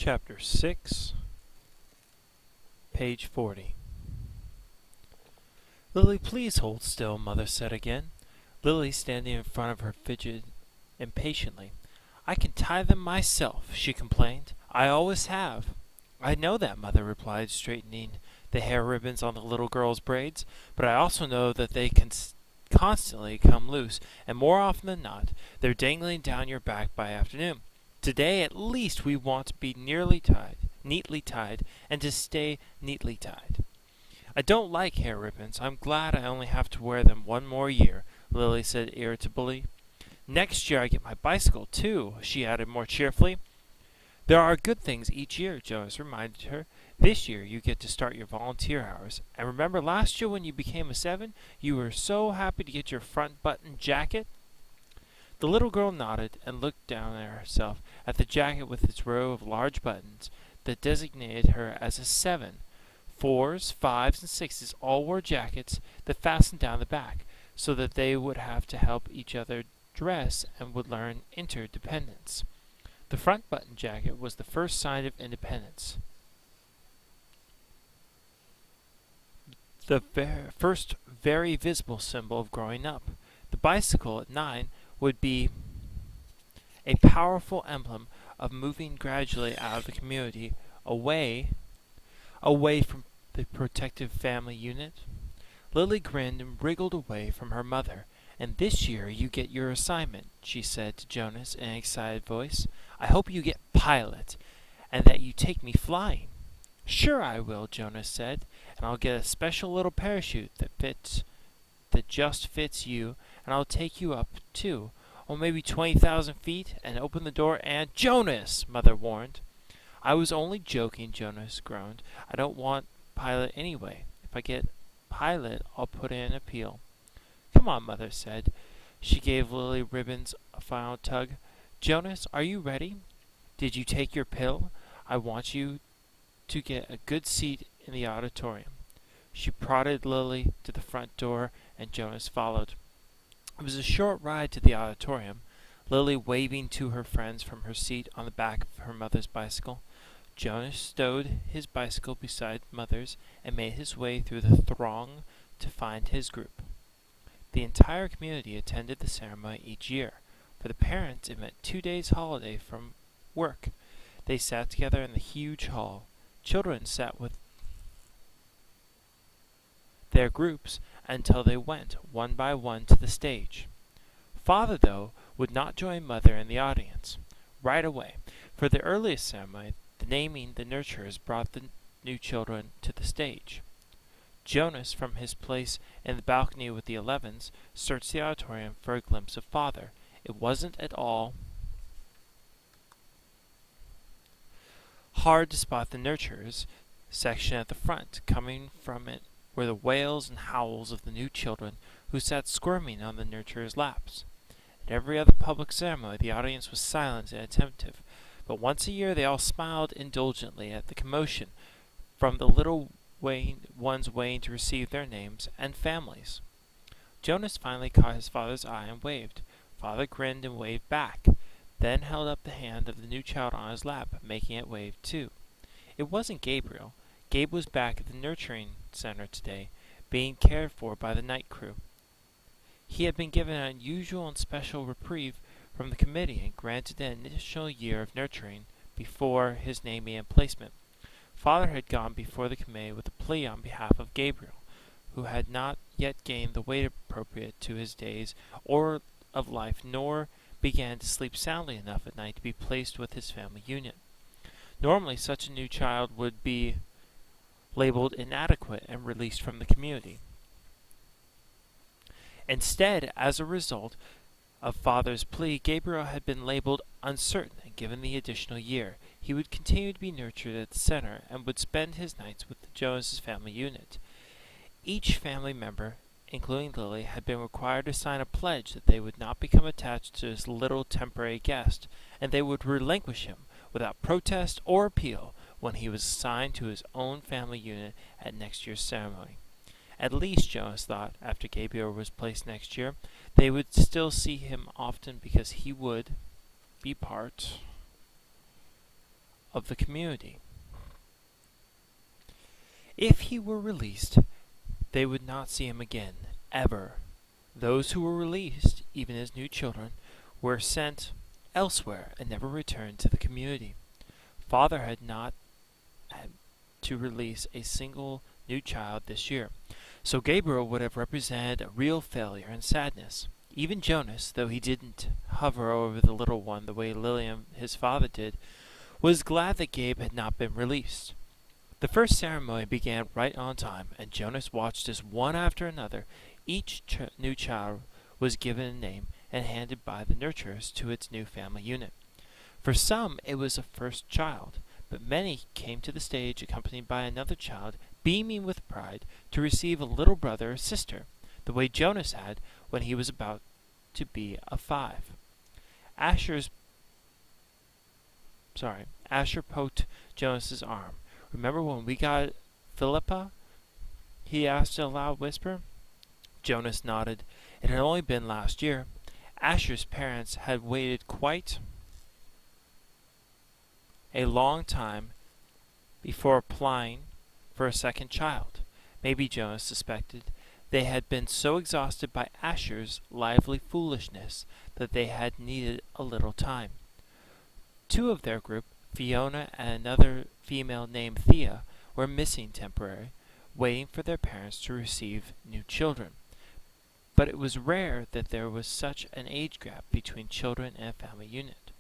Chapter 6, page 40. "Lily, please hold still," Mother said again. Lily, standing in front of her, fidgeted impatiently. "I can tie them myself," she complained. "I always have." "I know that," Mother replied, straightening the hair ribbons on the little girl's braids, "but I also know that they constantly come loose, and more often than not, they're dangling down your back by afternoon. Today, at least, we want to be neatly tied, and to stay neatly tied." "I don't like hair ribbons. I'm glad I only have to wear them one more year," Lily said irritably. "Next year I get my bicycle, too," she added more cheerfully. "There are good things each year," Jonas reminded her. "This year you get to start your volunteer hours. And remember last year when you became a 7, you were so happy to get your front button jacket?" The little girl nodded and looked down at herself, at the jacket with its row of large buttons that designated her as a 7. 4s, 5s, and 6s all wore jackets that fastened down the back, so that they would have to help each other dress and would learn interdependence. The front button jacket was the first sign of independence, the first very visible symbol of growing up. The bicycle at 9 would be a powerful emblem of moving gradually out of the community, away from the protective family unit. Lily grinned and wriggled away from her mother. "And this year you get your assignment," she said to Jonas in an excited voice. "I hope you get pilot, and that you take me flying." "Sure I will," Jonas said, "and I'll get a special little parachute that just fits you, and I'll take you up, too. Oh, maybe 20,000 feet, and open the door and—" "Jonas!" Mother warned. "I was only joking," Jonas groaned. "I don't want pilot anyway. If I get pilot, I'll put in an appeal." "Come on," Mother said. She gave Lily Ribbons a final tug. "Jonas, are you ready? Did you take your pill? I want you to get a good seat in the auditorium." She prodded Lily to the front door, and Jonas followed. It was a short ride to the auditorium, Lily waving to her friends from her seat on the back of her mother's bicycle. Jonas stowed his bicycle beside Mother's and made his way through the throng to find his group. The entire community attended the ceremony each year. For the parents, it meant 2 days' holiday from work. They sat together in the huge hall. Children sat with their groups until they went, one by one, to the stage. Father, though, would not join Mother in the audience right away. For the earliest ceremony, the naming the nurturers brought the new children to the stage. Jonas, from his place in the balcony with the 11s, searched the auditorium for a glimpse of Father. It wasn't at all hard to spot the nurturers section at the front. Coming from it were the wails and howls of the new children who sat squirming on the nurturers' laps. At every other public ceremony, the audience was silent and attentive, but once a year they all smiled indulgently at the commotion from the little ones waiting to receive their names and families. Jonas finally caught his father's eye and waved. Father grinned and waved back, then held up the hand of the new child on his lap, making it wave too. It wasn't Gabriel. Gabe was back at the nurturing center today, being cared for by the night crew. He had been given an unusual and special reprieve from the committee and granted an additional year of nurturing before his naming and placement. Father had gone before the committee with a plea on behalf of Gabriel, who had not yet gained the weight appropriate to his days or of life, nor began to sleep soundly enough at night to be placed with his family unit. Normally, such a new child would be labeled inadequate and released from the community. Instead, as a result of Father's plea, Gabriel had been labeled uncertain and given the additional year. He would continue to be nurtured at the center and would spend his nights with the Jonas' family unit. Each family member, including Lily, had been required to sign a pledge that they would not become attached to his little temporary guest, and they would relinquish him without protest or appeal when he was assigned to his own family unit at next year's ceremony. At least, Jonas thought, after Gabriel was placed next year, they would still see him often because he would be part of the community. If he were released, they would not see him again, ever. Those who were released, even as new children, were sent elsewhere and never returned to the community. Father had not had to release a single new child this year, so Gabriel would have represented a real failure and sadness. Even Jonas, though he didn't hover over the little one the way Lilian, his father, did, was glad that Gabe had not been released. The first ceremony began right on time, and Jonas watched as one after another each new child was given a name and handed by the nurturers to its new family unit. For some, it was a first child, but many came to the stage accompanied by another child, beaming with pride to receive a little brother or sister, the way Jonas had when he was about to be a 5. Asher poked Jonas's arm. "Remember when we got Philippa?" he asked in a loud whisper. Jonas nodded. It had only been last year. Asher's parents had waited quite a long time before applying for a second child. Maybe, Jonas suspected, they had been so exhausted by Asher's lively foolishness that they had needed a little time. 2 of their group, Fiona and another female named Thea, were missing temporarily, waiting for their parents to receive new children. But it was rare that there was such an age gap between children in a family unit.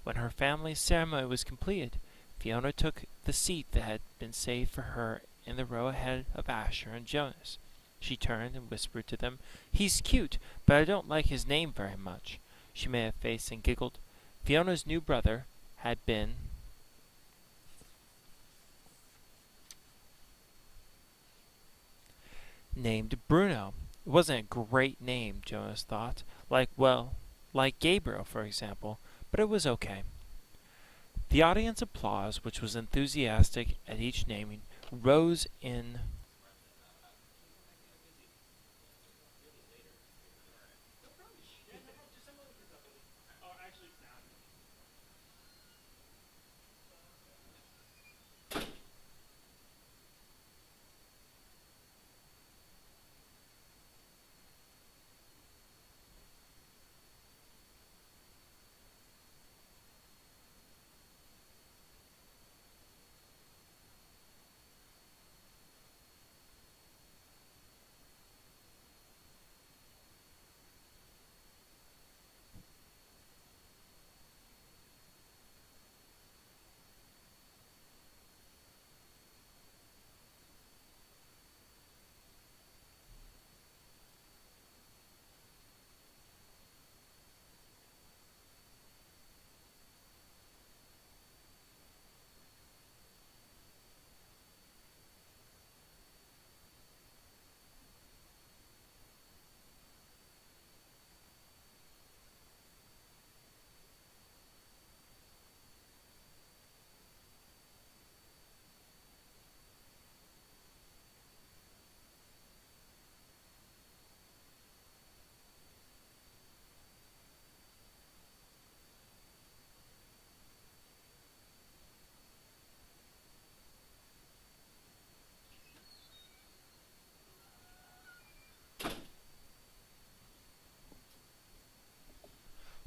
When her family's ceremony was completed, Fiona took the seat that had been saved for her in the row ahead of Asher and Jonas. She turned and whispered to them, "He's cute, but I don't like his name very much." She made a face and giggled. Fiona's new brother had been named Bruno. It wasn't a great name, Jonas thought, like Gabriel, for example, but it was okay. The audience applause, which was enthusiastic at each naming, rose in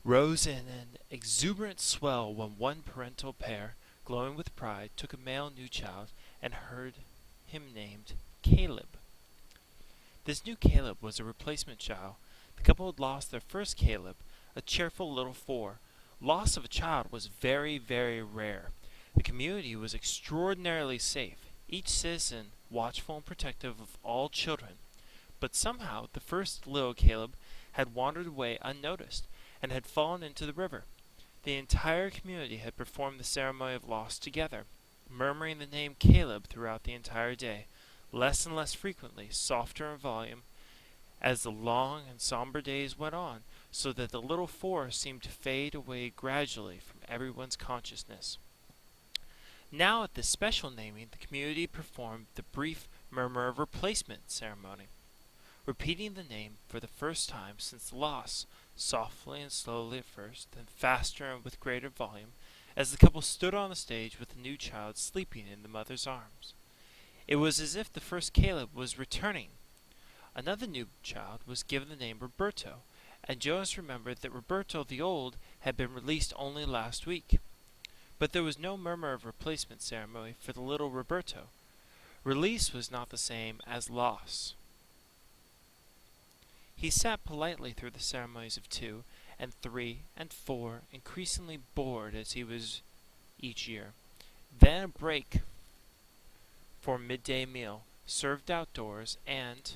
an exuberant swell when one parental pair, glowing with pride, took a male new child and heard him named Caleb. This new Caleb was a replacement child. The couple had lost their first Caleb, a cheerful little 4. Loss of a child was very, very rare. The community was extraordinarily safe, each citizen watchful and protective of all children. But somehow the first little Caleb had wandered away unnoticed and had fallen into the river. The entire community had performed the ceremony of loss together, murmuring the name Caleb throughout the entire day, less and less frequently, softer in volume, as the long and somber days went on, so that the little 4 seemed to fade away gradually from everyone's consciousness. Now at this special naming, the community performed the brief murmur of replacement ceremony, repeating the name for the first time since the loss, softly and slowly at first, then faster and with greater volume, as the couple stood on the stage with the new child sleeping in the mother's arms. It was as if the first Caleb was returning. Another new child was given the name Roberto, and Jonas remembered that Roberto the Old had been released only last week. But there was no murmur of replacement ceremony for the little Roberto. Release was not the same as loss. He sat politely through the ceremonies of 2 and 3 and 4, increasingly bored as he was each year. Then a break for midday meal, served outdoors, and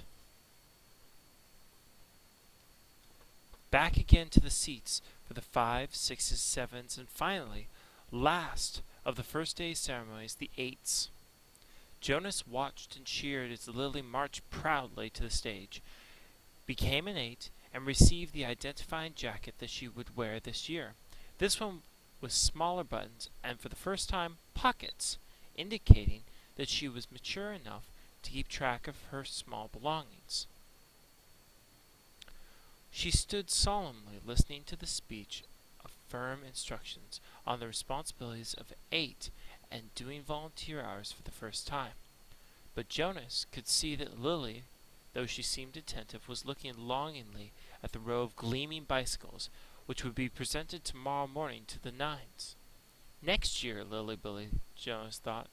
back again to the seats for the 5s, 6s, 7s, and finally, last of the first day's ceremonies, the 8s. Jonas watched and cheered as Lily marched proudly to the stage, became an 8, and received the identifying jacket that she would wear this year. This one with smaller buttons and for the first time pockets, indicating that she was mature enough to keep track of her small belongings. She stood solemnly listening to the speech of firm instructions on the responsibilities of 8 and doing volunteer hours for the first time. But Jonas could see that Lily, though she seemed attentive, was looking longingly at the row of gleaming bicycles which would be presented tomorrow morning to the 9s. Next year, Lily-Billy, Jonas thought.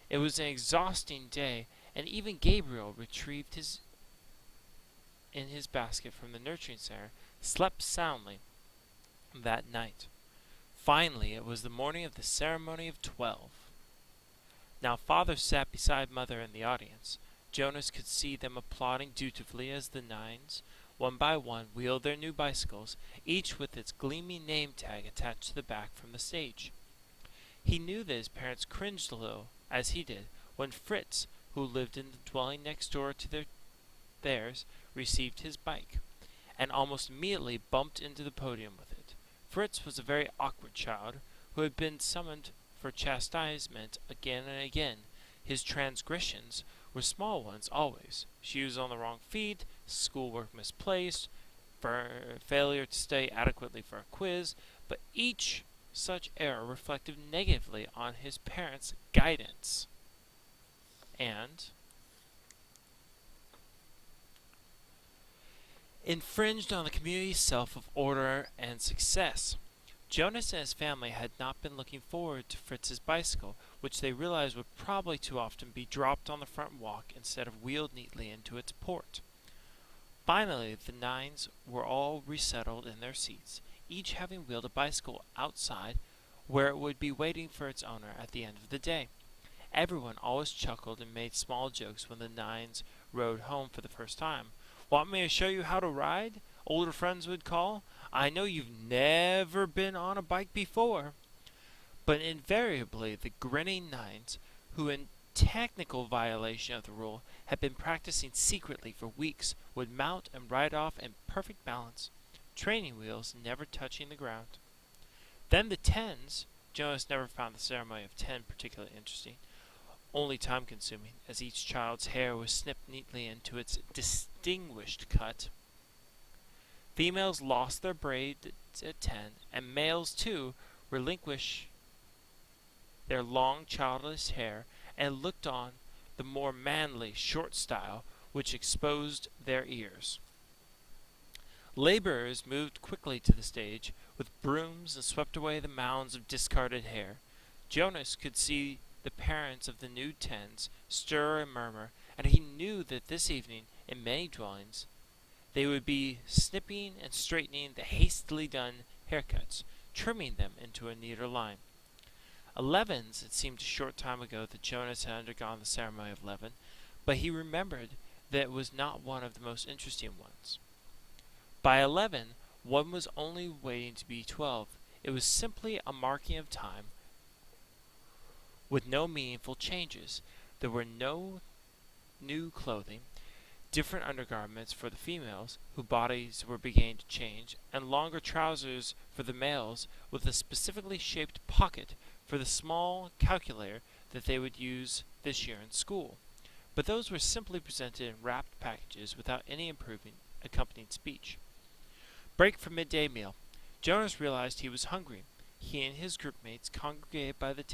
It was an exhausting day, and even Gabriel, retrieved in his basket from the nurturing center, slept soundly that night. Finally, it was the morning of the ceremony of 12. Now Father sat beside Mother in the audience. Jonas could see them applauding dutifully as the 9s, one by one, wheeled their new bicycles, each with its gleaming name tag attached to the back from the stage. He knew that his parents cringed a little, as he did, when Fritz, who lived in the dwelling next door to theirs, received his bike, and almost immediately bumped into the podium with it. Fritz was a very awkward child, who had been summoned for chastisement again and again. His transgressions were small ones always: shoes on the wrong feet, schoolwork misplaced, failure to stay adequately for a quiz, but each such error reflected negatively on his parents' guidance and infringed on the community's self of order and success. Jonas and his family had not been looking forward to Fritz's bicycle, which they realized would probably too often be dropped on the front walk instead of wheeled neatly into its port. Finally, the 9s were all resettled in their seats, each having wheeled a bicycle outside where it would be waiting for its owner at the end of the day. Everyone always chuckled and made small jokes when the 9s rode home for the first time. "Want me to show you how to ride?" older friends would call. "I know you've never been on a bike before." But invariably the grinning 9s, who in technical violation of the rule had been practicing secretly for weeks, would mount and ride off in perfect balance, training wheels never touching the ground. Then the 10s, Jonas never found the ceremony of 10 particularly interesting, only time-consuming, as each child's hair was snipped neatly into its distinguished cut. Females lost their braids at 10, and males, too, relinquished their long childish hair and looked on the more manly short style, which exposed their ears. Laborers moved quickly to the stage with brooms and swept away the mounds of discarded hair. Jonas could see the parents of the new 10s stir and murmur, and he knew that this evening, in many dwellings, they would be snipping and straightening the hastily done haircuts, trimming them into a neater line. 11s, it seemed a short time ago that Jonas had undergone the ceremony of 11, but he remembered that it was not one of the most interesting ones. By 11, one was only waiting to be 12. It was simply a marking of time, with no meaningful changes. There were no new clothing, different undergarments for the females, whose bodies were beginning to change, and longer trousers for the males, with a specifically shaped pocket for the small calculator that they would use this year in school. But those were simply presented in wrapped packages without any accompanying speech. Break for midday meal. Jonas realized he was hungry. he and his groupmates congregated by the